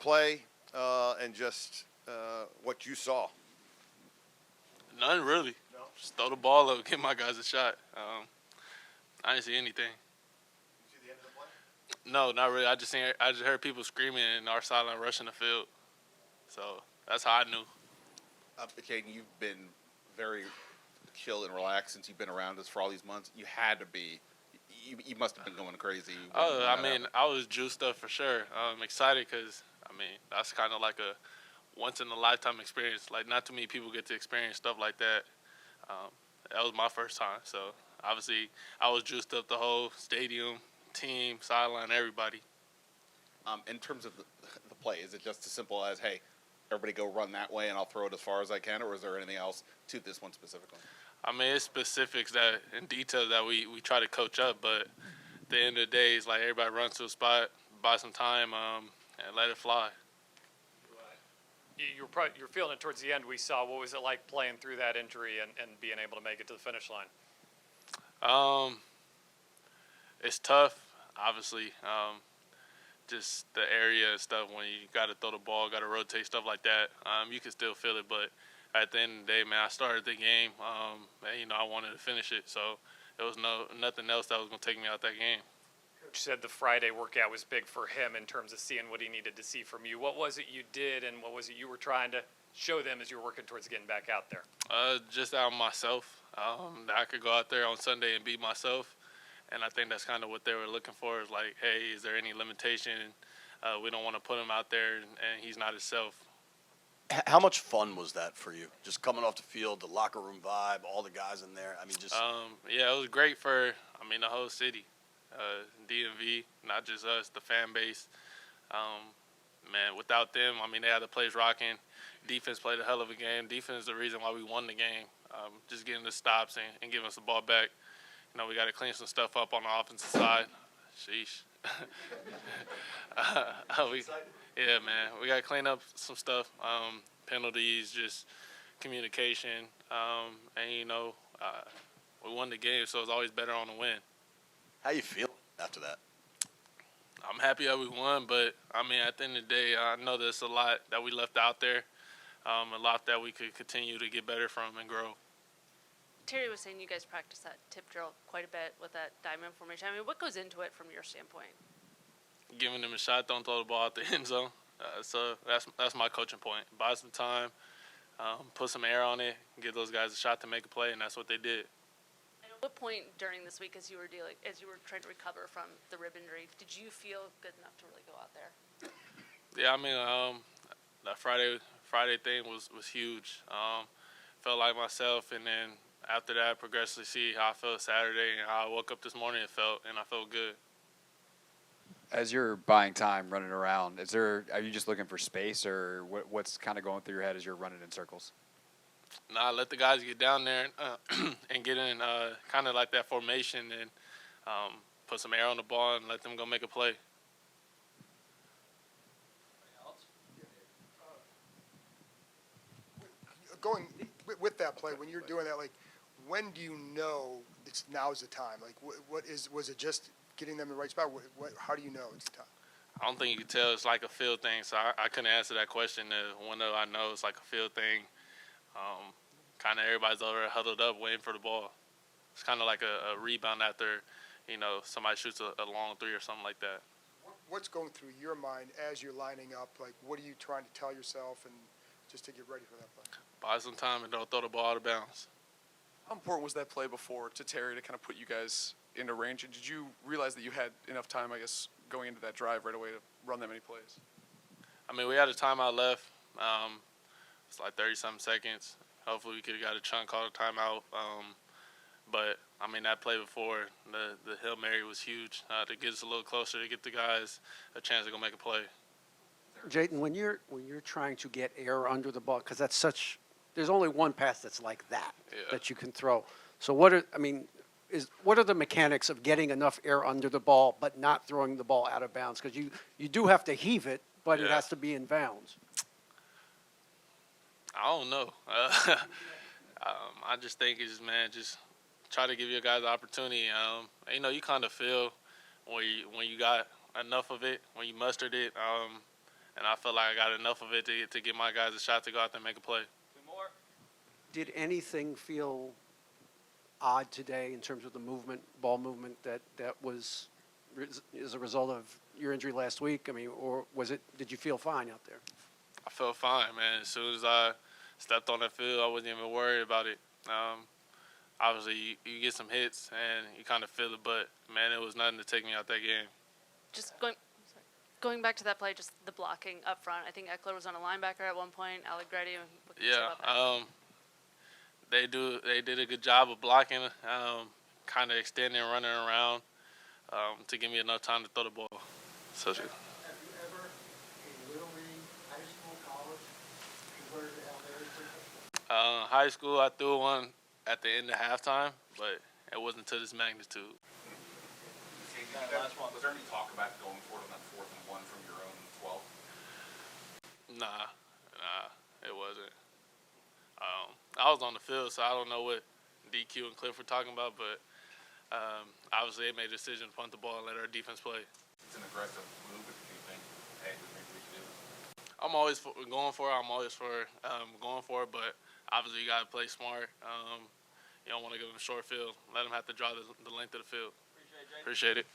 Play and just what you saw. Nothing really. No. Just throw the ball up, give my guys a shot. I didn't see anything. You see the end of the play? No, not really. I just heard people screaming and our sideline rushing the field. So that's how I knew. Jayden, you've been very chill and relaxed since you've been around us for all these months. You had to be. You must have been going crazy. Oh, I mean, I was juiced up for sure. I'm excited because, I mean, that's kind of like a once-in-a-lifetime experience. Like, not too many people get to experience stuff like that. That was my first time. So, obviously, I was juiced up the whole stadium, team, sideline, everybody. In terms of the play, is it just as simple as, hey, everybody go run that way and I'll throw it as far as I can, or is there anything else to this one specifically? I mean, it's specifics that and details that we try to coach up, but at the end of the day, it's like everybody runs to a spot, buy some time, and let it fly. You're feeling it towards the end. We saw. What was it like playing through that injury and being able to make it to the finish line? It's tough, obviously. Just the area and stuff when you got to throw the ball, got to rotate, stuff like that. You can still feel it, but at the end of the day, man, I started the game, and, I wanted to finish it. So there was nothing else that was going to take me out that game. Coach said the Friday workout was big for him in terms of seeing what he needed to see from you. What was it you did, and what was it you were trying to show them as you were working towards getting back out there? Just out myself. That I could go out there on Sunday and be myself. And I think that's kind of what they were looking for is like, hey, is there any limitation? We don't want to put him out there and he's not himself. How much fun was that for you? Just coming off the field, the locker room vibe, all the guys in there. I mean, just Yeah, it was great for the whole city, DMV, not just us, the fan base. Man, without them, they had the place rocking. Defense played a hell of a game. Defense is the reason why we won the game. Just getting the stops and giving us the ball back. We got to clean some stuff up on the offensive side. Sheesh. Yeah, man. We got to clean up some stuff. Penalties, just communication. We won the game, so it's always better on the win. how you feel after that? I'm happy that we won, but, at the end of the day, I know there's a lot that we left out there, a lot that we could continue to get better from and grow. Terry was saying you guys practice that tip drill quite a bit with that diamond formation. What goes into it from your standpoint? Giving them a shot, don't throw the ball out the end zone. So that's my coaching point. Buy some time, put some air on it, give those guys a shot to make a play, and that's what they did. At what point during this week, as you were trying to recover from the rib injury, did you feel good enough to really go out there? Yeah, that Friday thing was huge. Felt like myself, and then after that, progressively see how I felt Saturday and how I woke up this morning and I felt good. As you're buying time running around, are you just looking for space, or what's kind of going through your head as you're running in circles? Nah, let the guys get down there and get in kind of like that formation and put some air on the ball and let them go make a play. Going with that play, when you're doing that, when do you know now's the time? Was it just getting them in the right spot? How do you know it's the time? I don't think you can tell. It's like a feel thing, so I couldn't answer that question. When I know it's like a feel thing, kind of everybody's over there huddled up waiting for the ball. It's kind of like a rebound after, somebody shoots a long three or something like that. What's going through your mind as you're lining up? What are you trying to tell yourself and just to get ready for that play? Buy some time and don't throw the ball out of bounds. How important was that play before to Terry to kind of put you guys into range? And did you realize that you had enough time, going into that drive right away to run that many plays? We had a timeout left. It's like 30-something seconds. Hopefully we could have got a chunk, called a timeout. But, that play before, the Hail Mary was huge to get us a little closer, to get the guys a chance to go make a play. Jayden, when you're trying to get air under the ball, because there's only one pass that's like that that you can throw. So what are the mechanics of getting enough air under the ball but not throwing the ball out of bounds? Because you do have to heave it, but it has to be in bounds. I don't know. I just think it's just try to give your guys the opportunity. You kind of feel when you got enough of it, when you mustered it. and I felt like I got enough of it to give my guys a shot to go out there and make a play. Did anything feel odd today in terms of the movement, ball movement, that was as a result of your injury last week? I mean, or did you feel fine out there? I felt fine, man. As soon as I stepped on that field, I wasn't even worried about it. Obviously, you get some hits, and you kind of feel it, but, man, it was nothing to take me out that game. Just going back to that play, just the blocking up front. I think Eckler was on a linebacker at one point. Allegretti. They did a good job of blocking, kind of extending, running around to give me enough time to throw the ball. So, Have you ever, in Little League, high school, college, converted to Hail Mary? high school, I threw one at the end of halftime, but it wasn't to this magnitude. Was there any talk about going for it on that 4th and 1 from your own 12? Nah, it wasn't. I was on the field, so I don't know what DQ and Cliff were talking about, but obviously they made a decision to punt the ball and let our defense play. It's an aggressive move if you think, hey, maybe we should do this. I'm always going for it. I'm always for going for it, but obviously you got to play smart. You don't want to give them a short field. Let them have to draw the length of the field. Appreciate it.